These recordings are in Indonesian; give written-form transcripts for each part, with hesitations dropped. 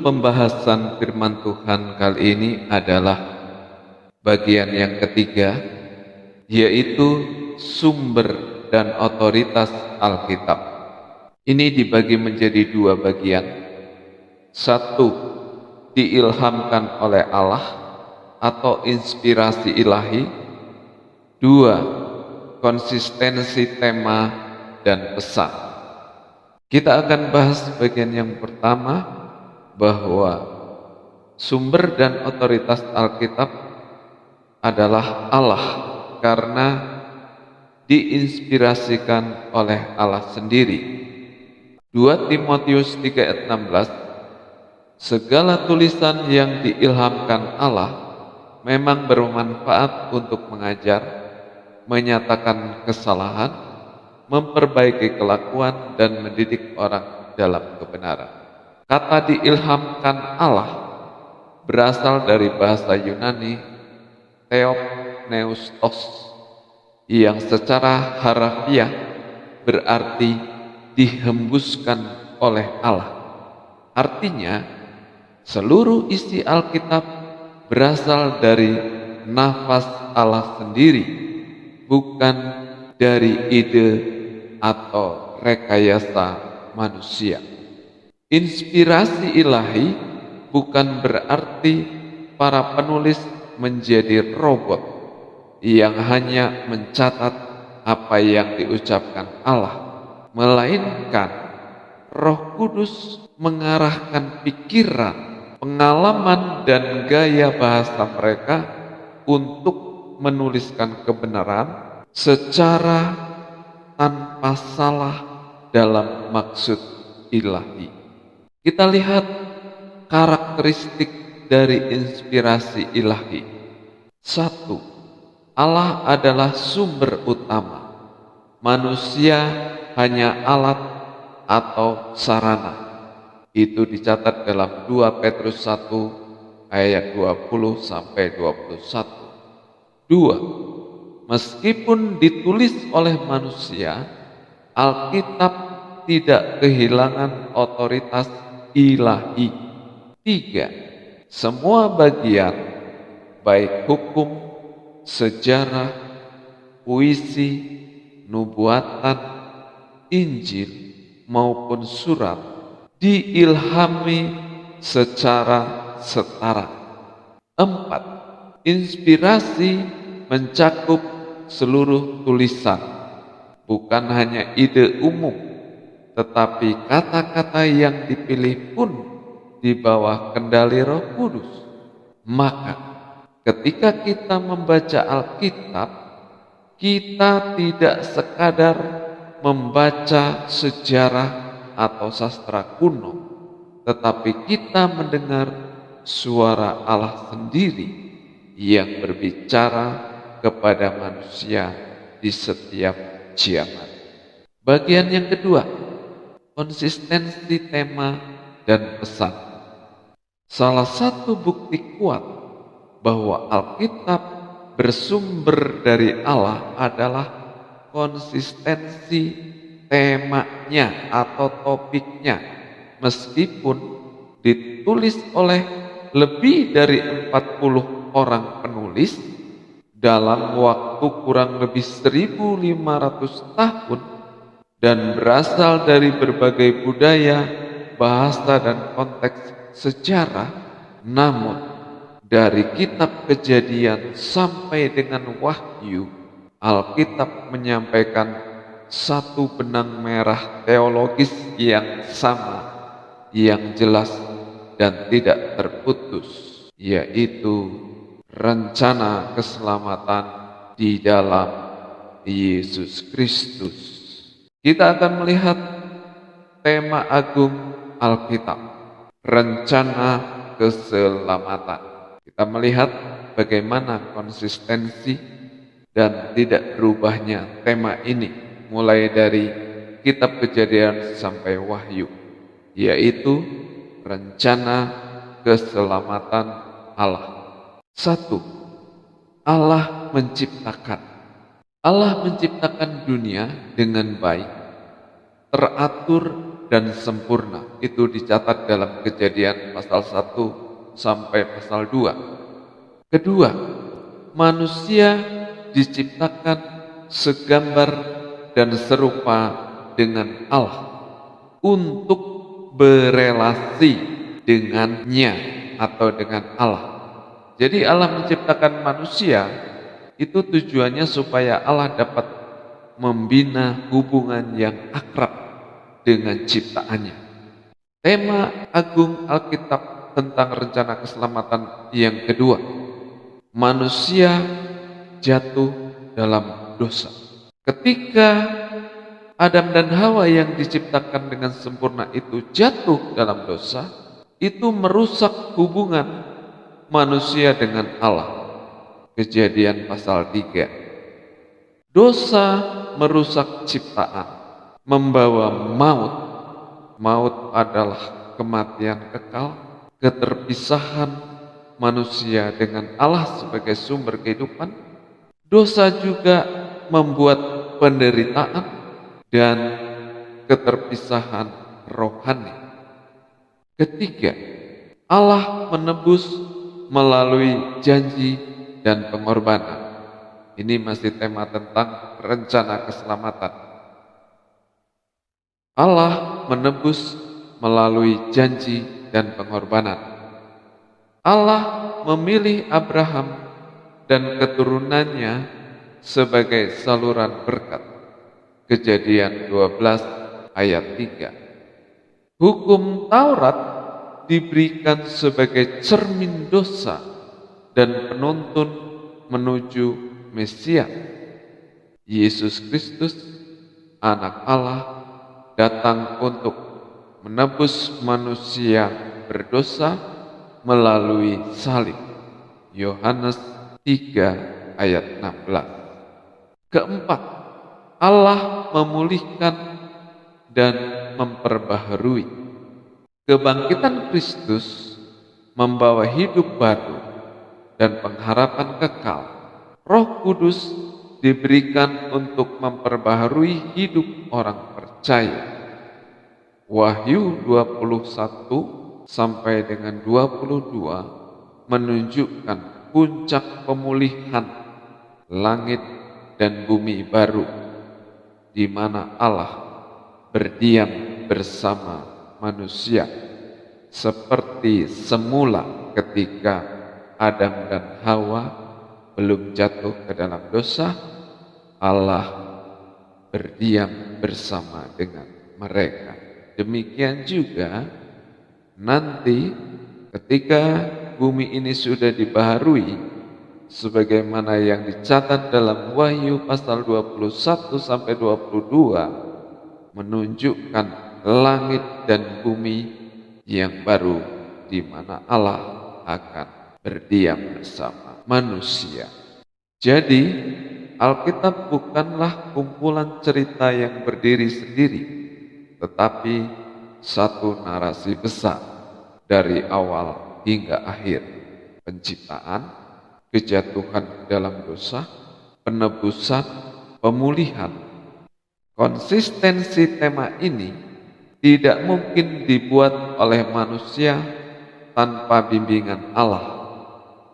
pembahasan firman Tuhan kali ini adalah bagian yang ketiga, yaitu sumber dan otoritas Alkitab. Ini dibagi menjadi dua bagian. Satu, diilhamkan oleh Allah atau inspirasi ilahi. Dua, konsistensi tema dan pesan. Kita akan bahas bagian yang pertama, bahwa sumber dan otoritas Alkitab adalah Allah karena diinspirasikan oleh Allah sendiri. 2 Timotius 3 ayat 16, segala tulisan yang diilhamkan Allah memang bermanfaat untuk mengajar, menyatakan kesalahan, memperbaiki kelakuan, dan mendidik orang dalam kebenaran. Kata diilhamkan Allah berasal dari bahasa Yunani theopneustos yang secara harafiah berarti dihembuskan oleh Allah. Artinya, seluruh isi Alkitab berasal dari nafas Allah sendiri, bukan dari ide atau rekayasa manusia. Inspirasi ilahi bukan berarti para penulis menjadi robot yang hanya mencatat apa yang diucapkan Allah, melainkan Roh Kudus mengarahkan pikiran, pengalaman, dan gaya bahasa mereka untuk menuliskan kebenaran secara tanpa salah dalam maksud ilahi. Kita lihat karakteristik dari inspirasi ilahi. 1. Allah adalah sumber utama. Manusia hanya alat atau sarana. Itu dicatat dalam 2 Petrus 1 ayat 20 sampai 21. 2. Meskipun ditulis oleh manusia, Alkitab tidak kehilangan otoritas ilahi. 3. Semua bagian, baik hukum, sejarah, puisi, nubuatan, Injil, maupun surat, diilhami secara setara. 4. Inspirasi mencakup seluruh tulisan, bukan hanya ide umum, tetapi kata-kata yang dipilih pun di bawah kendali Roh Kudus. Maka ketika kita membaca Alkitab, kita tidak sekadar membaca sejarah atau sastra kuno, tetapi kita mendengar suara Allah sendiri yang berbicara kepada manusia di setiap zaman. Bagian yang kedua, konsistensi tema dan pesan. Salah satu bukti kuat bahwa Alkitab bersumber dari Allah adalah konsistensi temanya atau topiknya. Meskipun ditulis oleh lebih dari 40 orang penulis dalam waktu kurang lebih 1500 tahun dan berasal dari berbagai budaya, bahasa, dan konteks sejarah, namun dari kitab Kejadian sampai dengan Wahyu, Alkitab menyampaikan satu benang merah teologis yang sama, yang jelas dan tidak terputus, yaitu rencana keselamatan di dalam Yesus Kristus. Kita akan melihat tema agung Alkitab, rencana keselamatan. Kita melihat bagaimana konsistensi dan tidak berubahnya tema ini mulai dari kitab Kejadian sampai Wahyu, yaitu rencana keselamatan Allah. 1. Allah menciptakan. Allah menciptakan dunia dengan baik, teratur dan sempurna. Itu dicatat dalam Kejadian pasal 1 sampai pasal 2. Kedua, manusia diciptakan segambar dan serupa dengan Allah untuk berelasi dengannya atau dengan Allah. Jadi Allah menciptakan manusia itu tujuannya supaya Allah dapat membina hubungan yang akrab dengan ciptaannya. Tema agung Alkitab tentang rencana keselamatan yang kedua, manusia jatuh dalam dosa. Ketika Adam dan Hawa yang diciptakan dengan sempurna itu jatuh dalam dosa, itu merusak hubungan manusia dengan Allah. Kejadian pasal 3. Dosa merusak ciptaan, membawa maut. Maut adalah kematian kekal, keterpisahan manusia dengan Allah sebagai sumber kehidupan. Dosa juga membuat penderitaan dan keterpisahan rohani. Ketiga, Allah menebus melalui janji dan pengorbanan. Ini masih tema tentang rencana keselamatan. Allah menebus melalui janji dan pengorbanan. Allah memilih Abraham dan keturunannya sebagai saluran berkat. Kejadian 12 ayat 3. Hukum Taurat diberikan sebagai cermin dosa dan penuntun menuju Mesias. Yesus Kristus, Anak Allah, datang untuk menebus manusia berdosa melalui salib. Yohanes 3 ayat 16. Keempat, Allah memulihkan dan memperbaharui. Kebangkitan Kristus membawa hidup baru dan pengharapan kekal. Roh Kudus diberikan untuk memperbaharui hidup orang percaya. Wahyu 21 sampai dengan 22 menunjukkan puncak pemulihan langit dan bumi baru, di mana Allah berdiam bersama manusia seperti semula ketika Adam dan Hawa belum jatuh ke dalam dosa. Allah berdiam bersama dengan mereka. Demikian juga nanti ketika bumi ini sudah dibaharui sebagaimana yang dicatat dalam Wahyu pasal 21 sampai 22 menunjukkan langit dan bumi yang baru di mana Allah akan berdiam bersama manusia. Jadi Alkitab bukanlah kumpulan cerita yang berdiri sendiri, tetapi satu narasi besar dari awal hingga akhir. Penciptaan, kejatuhan ke dalam dosa, penebusan, pemulihan. Konsistensi tema ini tidak mungkin dibuat oleh manusia tanpa bimbingan Allah.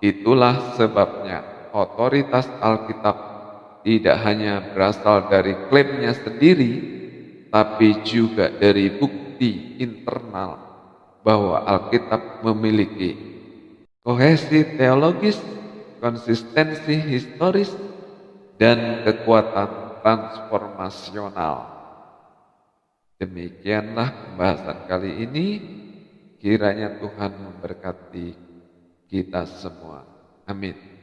Itulah sebabnya otoritas Alkitab tidak hanya berasal dari klaimnya sendiri, tapi juga dari bukti internal bahwa Alkitab memiliki kohesi teologis, konsistensi historis, dan kekuatan transformasional. Demikianlah pembahasan kali ini. Kiranya Tuhan memberkati kita semua. Amin.